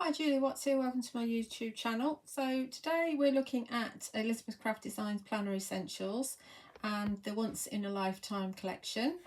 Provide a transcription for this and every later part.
Hi Julie, what's here? Welcome to my YouTube channel. So today we're looking at Elizabeth Craft Designs Planner Essentials and the Once in a Lifetime collection.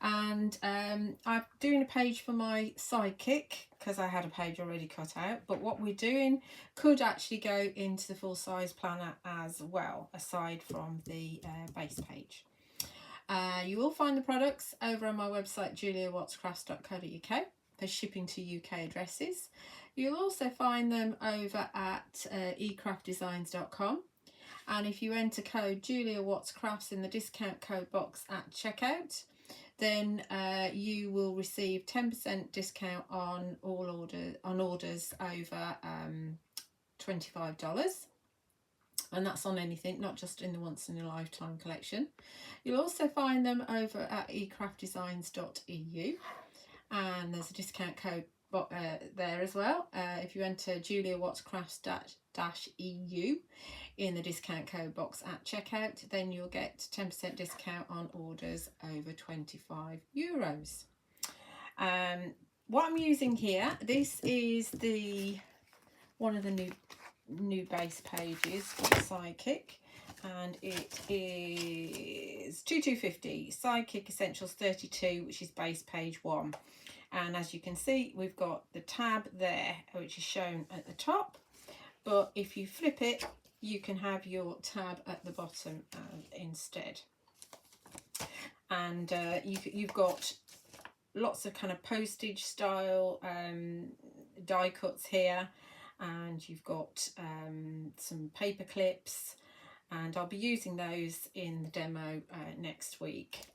And I'm doing a page for my Sidekick because I had a page already cut out. But what we're doing could actually go into the full size planner as well, aside from the base page. You will find the products over on my website juliawattscrafts.co.uk for shipping to UK addresses. You'll also find them over at ecraftdesigns.com, and if you enter code juliawattscrafts in the discount code box at checkout, then you will receive 10% discount on all orders over $25. And that's on anything, not just in the Once in a Lifetime collection. You'll also find them over at ecraftdesigns.eu, and there's a discount code there as well. If you enter juliawattscrafts-EU in the discount code box at checkout, then you'll get 10% discount on orders over €25. What I'm using here, this is one of the new base pages for Sidekick, and it is 2250 Sidekick Essentials 32, which is base page 1. And as you can see, we've got the tab there, which is shown at the top, but if you flip it, you can have your tab at the bottom instead. And you've got lots of kind of postage style die cuts here, and you've got some paper clips, and I'll be using those in the demo next week,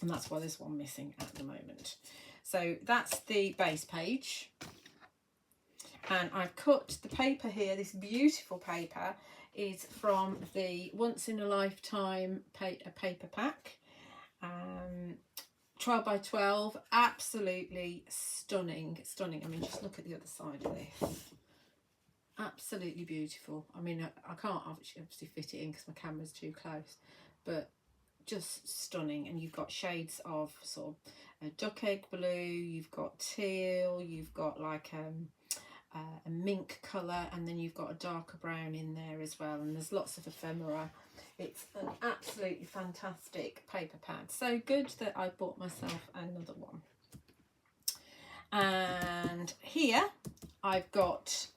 and that's why there's one missing at the moment. So that's the base page, and I've cut the paper here. This beautiful paper is from the Once in a Lifetime paper pack, 12 by 12, absolutely stunning. I mean, just look at the other side of this. Absolutely beautiful. I mean, I can't obviously fit it in because my camera's too close, but just stunning. And you've got shades of sort of a duck egg blue, you've got teal, you've got like a mink colour, and then you've got a darker brown in there as well, and there's lots of ephemera. It's an absolutely fantastic paper pad, so good that I bought myself another one. And here I've got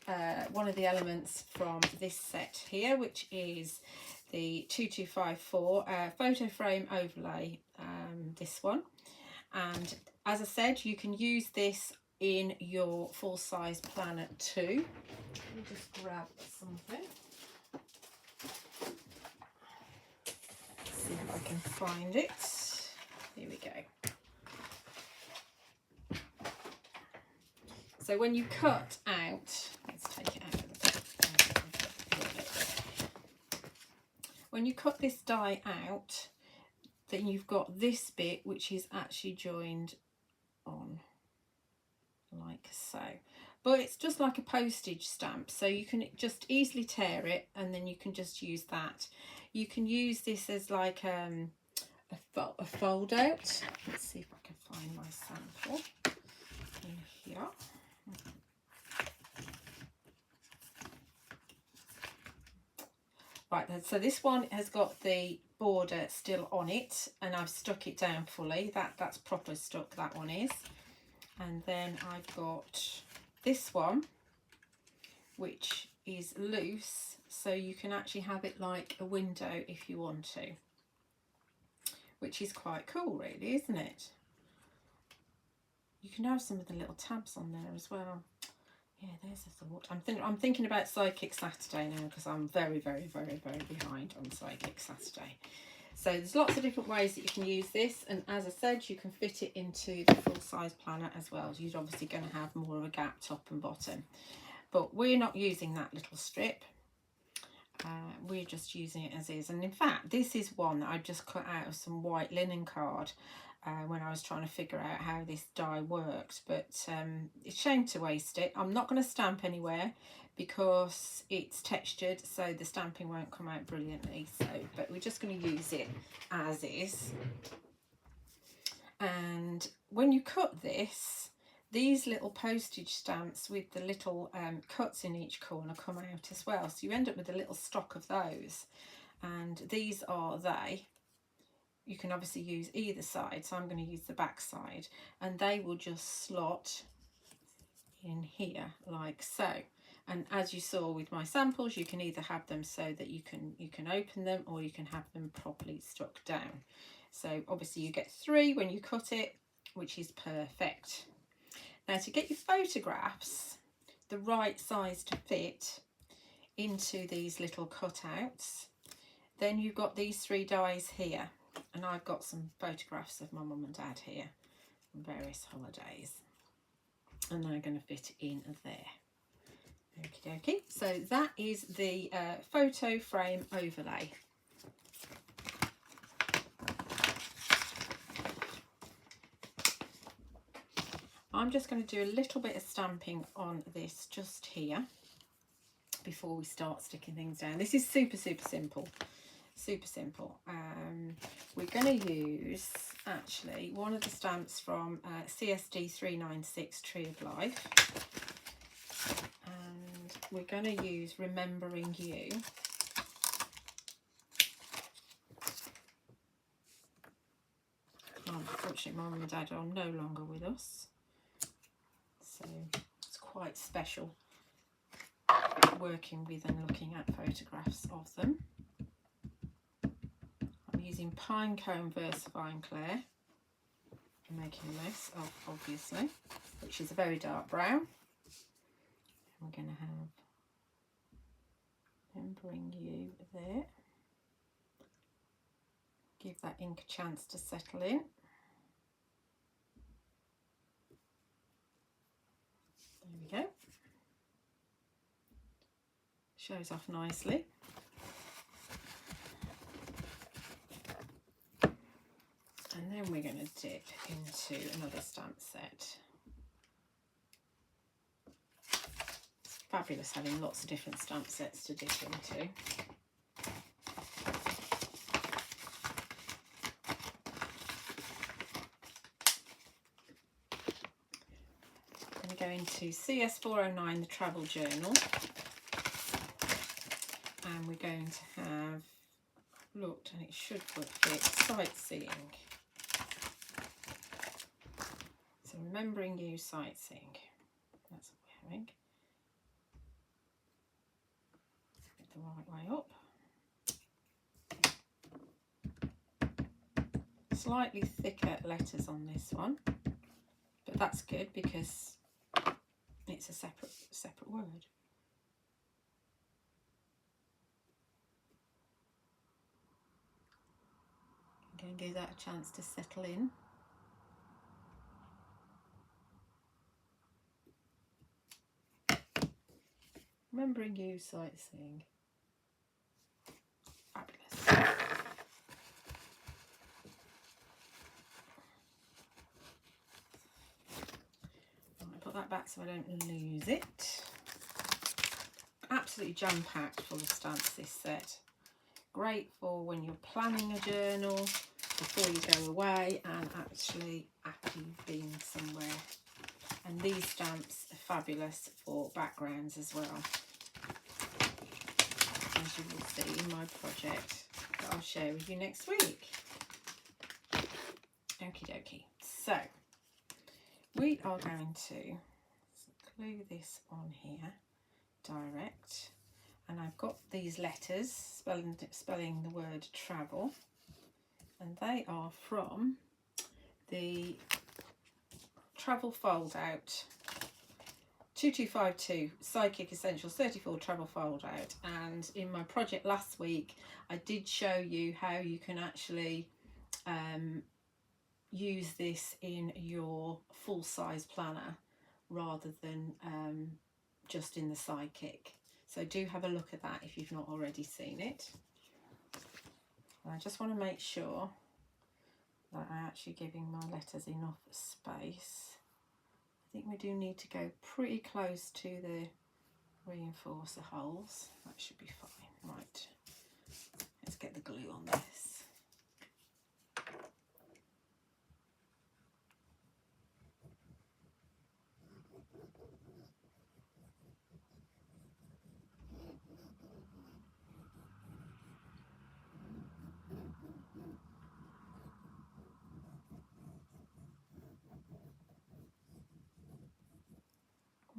one of the elements from this set here, which is the 2254 photo frame overlay, this one. And as I said, you can use this in your full size planner too. Let me just grab something. See if I can find it. Here we go. So when you cut out, let's take it out of the when you cut this die out, then you've got this bit which is actually joined on like so, but it's just like a postage stamp, so you can just easily tear it, and then you can just use that. You can use this as like a fold out. Let's see if I can find my sample in here. Right, so this one has got the border still on it, and I've stuck it down fully. That's proper stuck, that one is. And then I've got this one, which is loose, so you can actually have it like a window if you want to, which is quite cool really, isn't it? You can have some of the little tabs on there as well. Yeah, there's a thought. I'm thinking about Sidekick Saturday now, because I'm very behind on Sidekick Saturday. So there's lots of different ways that you can use this, and as I said, you can fit it into the full size planner as well. You're obviously going to have more of a gap top and bottom, but we're not using that little strip. We're just using it as is. And in fact, this is one that I just cut out of some white linen card when I was trying to figure out how this die worked, but it's a shame to waste it. I'm not going to stamp anywhere because it's textured, so the stamping won't come out brilliantly, but we're just going to use it as is. And when you cut this, these little postage stamps with the little cuts in each corner come out as well, so you end up with a little stock of those. And these are they. You can obviously use either side, so I'm going to use the back side, and they will just slot in here like so. And as you saw with my samples, you can either have them so that you can open them, or you can have them properly stuck down. So obviously you get 3 when you cut it, which is perfect. Now, to get your photographs the right size to fit into these little cutouts, then you've got these 3 dies here, and I've got some photographs of my mum and dad here on various holidays, and they're going to fit in there. Okie dokie. So that is the photo frame overlay. I'm just going to do a little bit of stamping on this just here before we start sticking things down. This is super simple. Super simple. We're going to use actually one of the stamps from CSD 396 Tree of Life, and we're going to use Remembering You. Unfortunately, Mum and Dad are no longer with us, so it's quite special working with and looking at photographs of them. I'm using Pinecone Versafine Clair. I'm making a mess of, obviously, which is a very dark brown. I'm going to have Remembering You there. Give that ink a chance to settle in. There we go. Shows off nicely. And then we're going to dip into another stamp set. It's fabulous having lots of different stamp sets to dip into. I'm going to go into CS409, the travel journal. And we're going to have looked, and it should fit, sightseeing. So Remembering You, sightseeing. That's what we're having. Get the right way up. Slightly thicker letters on this one, but that's good because it's a separate word. I'm going to give that a chance to settle in. Remembering You, sightseeing. Fabulous. I'll put that back so I don't lose it. Absolutely jam-packed full of stamps, this set. Great for when you're planning a journal, before you go away, and actually after you've been somewhere. And these stamps are fabulous for backgrounds as well, as you will see in my project that I'll share with you next week. Okie dokie. So we are going to glue this on here direct, and I've got these letters spelling the word travel, and they are from the travel fold out 2252 Sidekick Essentials 34 travel fold out. And in my project last week I did show you how you can actually use this in your full size planner rather than just in the Sidekick. So do have a look at that if you've not already seen it. And I just want to make sure that I'm actually giving my letters enough space. I think we do need to go pretty close to the reinforcer holes. That should be fine. Right, let's get the glue on this.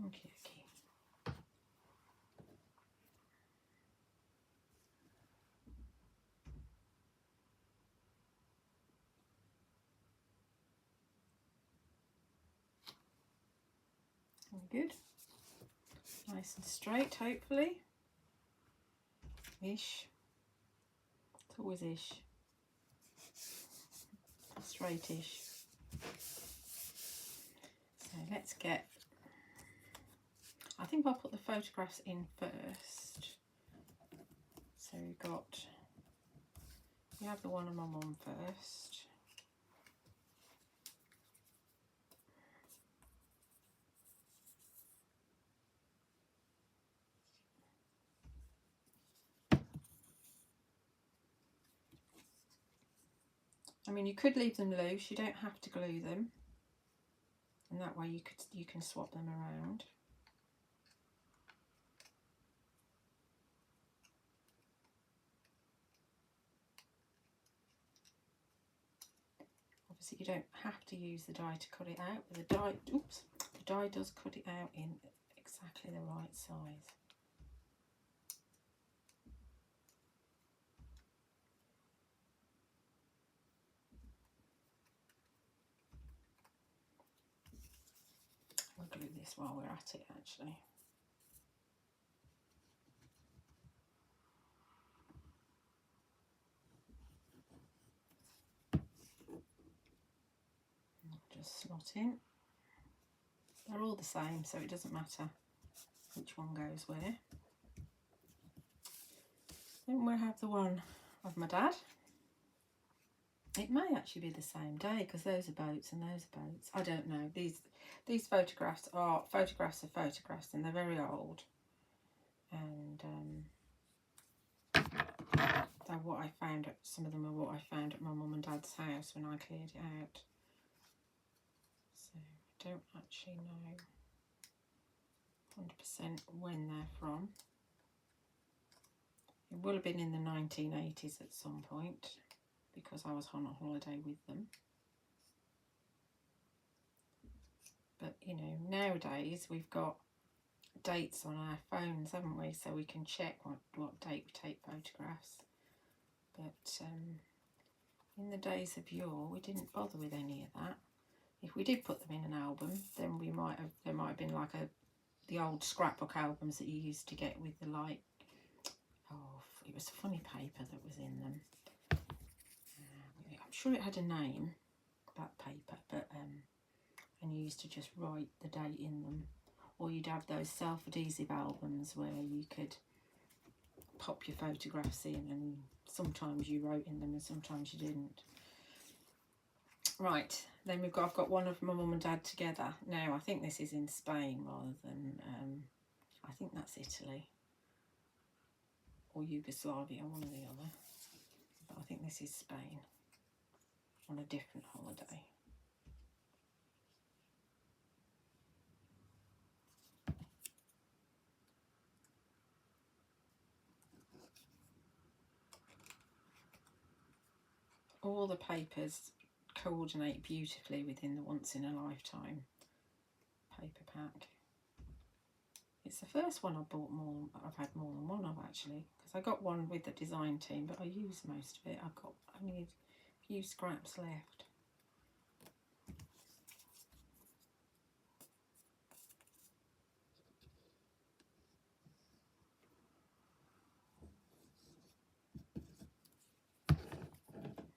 Okay, okay. Good. Nice and straight, hopefully. Ish. It's always ish. Straight-ish. So let's get... I think I'll put the photographs in first. So we have the one of my mum first. I mean, you could leave them loose, you don't have to glue them, and that way you can swap them around. Obviously, you don't have to use the die to cut it out, but the die does cut it out in exactly the right size. We'll glue this while we're at it, actually. Just slot in. They're all the same, so it doesn't matter which one goes where. Then we'll have the one of my dad. It may actually be the same day because those are boats and those are boats. I don't know. These photographs are photographs of photographs, and they're very old. And they're what I found at, some of them are what I found at my mum and dad's house when I cleared it out. So I don't actually know 100% when they're from. It will have been in the 1980s at some point, because I was on a holiday with them. But you know, nowadays we've got dates on our phones, haven't we, so we can check what date we take photographs. But in the days of yore, we didn't bother with any of that. If we did put them in an album, then there might have been like the old scrapbook albums that you used to get with the it was funny paper that was in them. I'm sure it had a name, that paper, but and you used to just write the date in them. Or you'd have those self-adhesive albums where you could pop your photographs in, and sometimes you wrote in them and sometimes you didn't. Right, then I've got one of my mum and dad together. Now I think this is in Spain rather than, I think that's Italy or Yugoslavia, one or the other. But I think this is Spain on a different holiday. All the papers coordinate beautifully within the once in a lifetime paper pack. It's the first one I've had more than one of, actually, because I got one with the design team, but I used most of it. I've got only a few scraps left.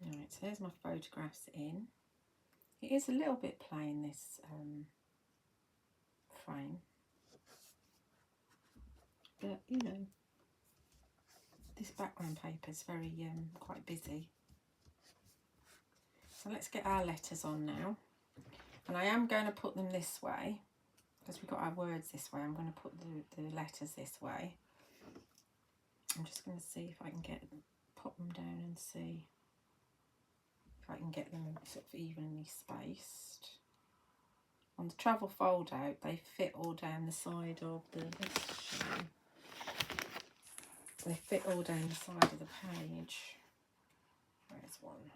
Right, so there's my photographs in. It is a little bit plain, this frame, but you know, this background paper is very quite busy. So let's get our letters on now, and I am going to put them this way because we've got our words this way. I'm going to put the letters this way. I'm just going to see if I can pop them down and see if I can get them sort of evenly spaced. On the travel fold out, they fit all down the side of the, let's show you. They fit all down the side of the page. Where's one?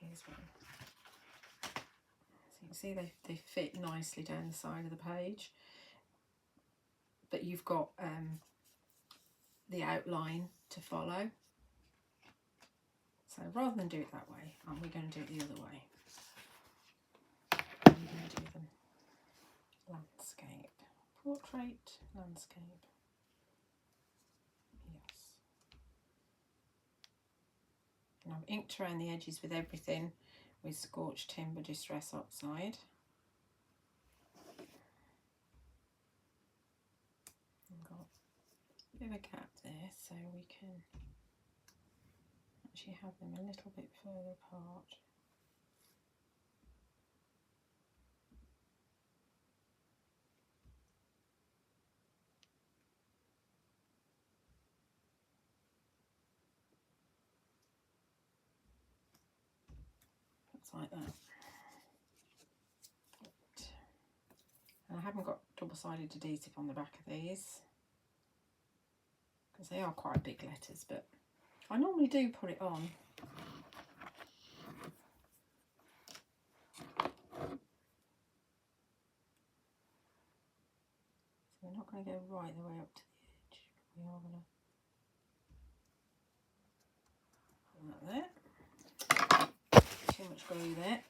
Here's one. So you can see they fit nicely down the side of the page. But you've got the outline to follow. So rather than do it that way, we're going to do it the other way. We're going to do them landscape, portrait, landscape. Yes. And I've inked around the edges with everything with Scorched Timber Distress Oxide. I've got a bit of a gap there, so we can actually have them a little bit further apart. Like that. And I haven't got double-sided adhesive on the back of these because they are quite big letters, but I normally do put it on. So we're not going to go right the way up to the edge. We are going to put that there. Too much glue there.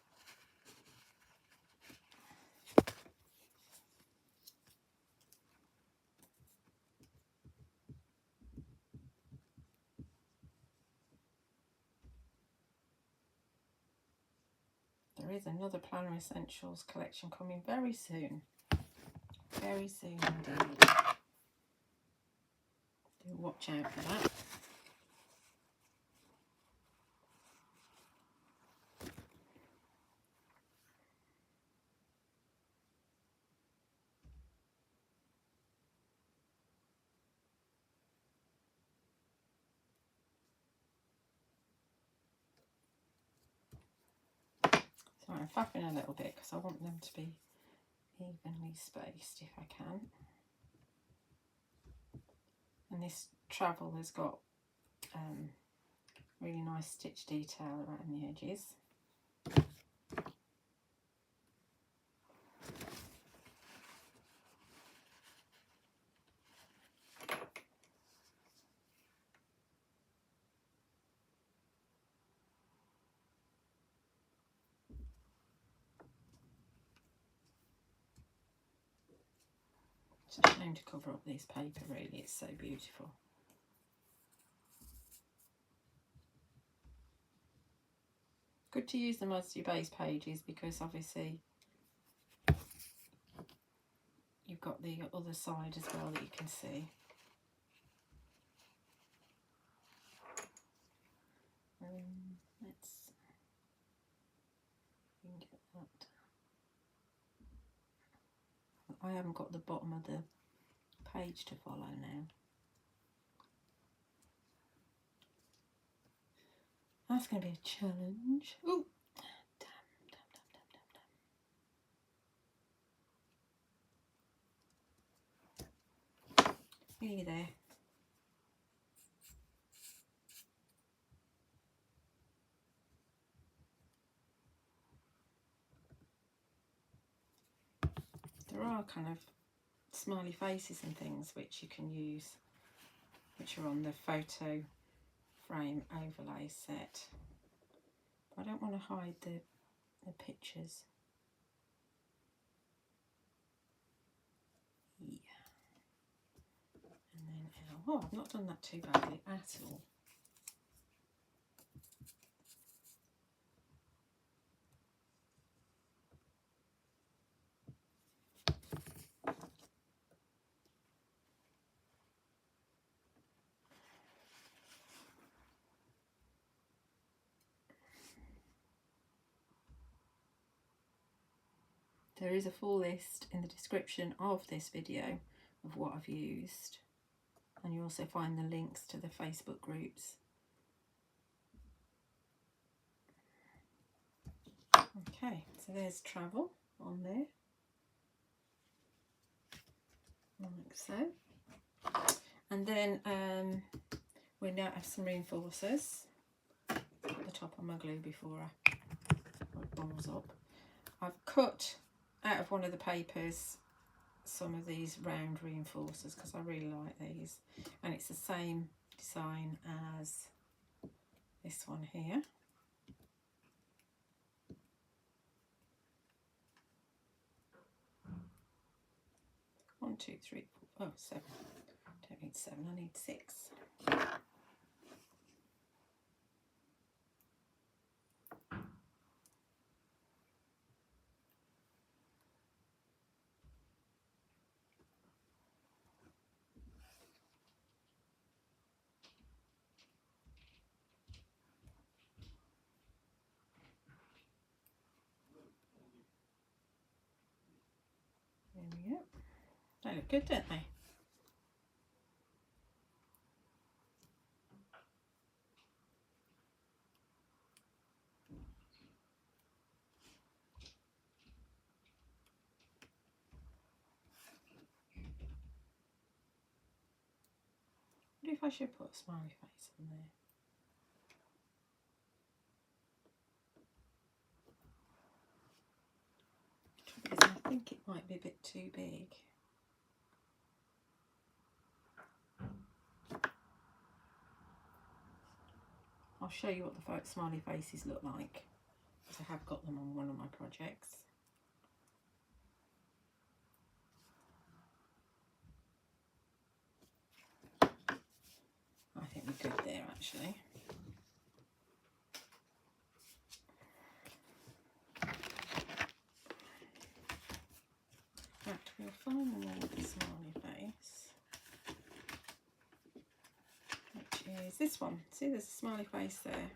There is another Planner Essentials collection coming very soon. Very soon indeed. Do watch out for that. So I'm faffing a little bit because I want them to be evenly spaced if I can. And this travel has got really nice stitch detail around the edges. It's a shame to cover up this paper, really, it's so beautiful. Good to use them as your base pages because obviously you've got the other side as well that you can see. Let's get that. I haven't got the bottom of the page to follow now. That's going to be a challenge. Ooh, damn. Nearly there. There are kind of smiley faces and things which you can use, which are on the photo frame overlay set. But I don't want to hide the pictures. Yeah. And then oh, I've not done that too badly at all. There is a full list in the description of this video of what I've used, and you also find the links to the Facebook groups. Okay, so there's travel on there. like so. And then we now have some reinforcers. Put the top on my glue before it balls up. I've cut out of one of the papers some of these round reinforcers because I really like these, and it's the same design as this one here. One, two, three, four, oh, 7. Don't need 7, I need 6. There we go. They look good, don't they? I wonder if I should put a smiley face on there. Trouble is, I think it might be a bit too big. I'll show you what the smiley faces look like, because I have got them on one of my projects. I think we're good there actually. In fact, we'll find the one with the smiley face, which is this one. See, there's a smiley face there.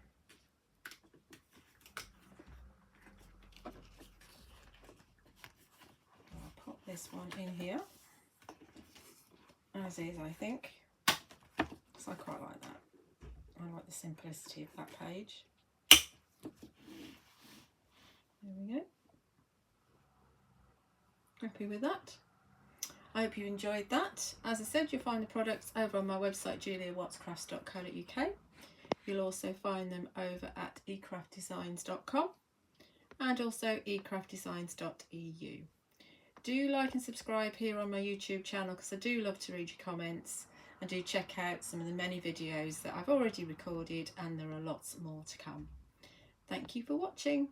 I'll pop this one in here, as is, I think. So I quite like that. I like the simplicity of that page. There we go. Happy with that. I hope you enjoyed that. As I said, you'll find the products over on my website, juliawattscrafts.co.uk. You'll also find them over at ecraftdesigns.com and also ecraftdesigns.eu. Do like and subscribe here on my YouTube channel, because I do love to read your comments, and do check out some of the many videos that I've already recorded, and there are lots more to come. Thank you for watching.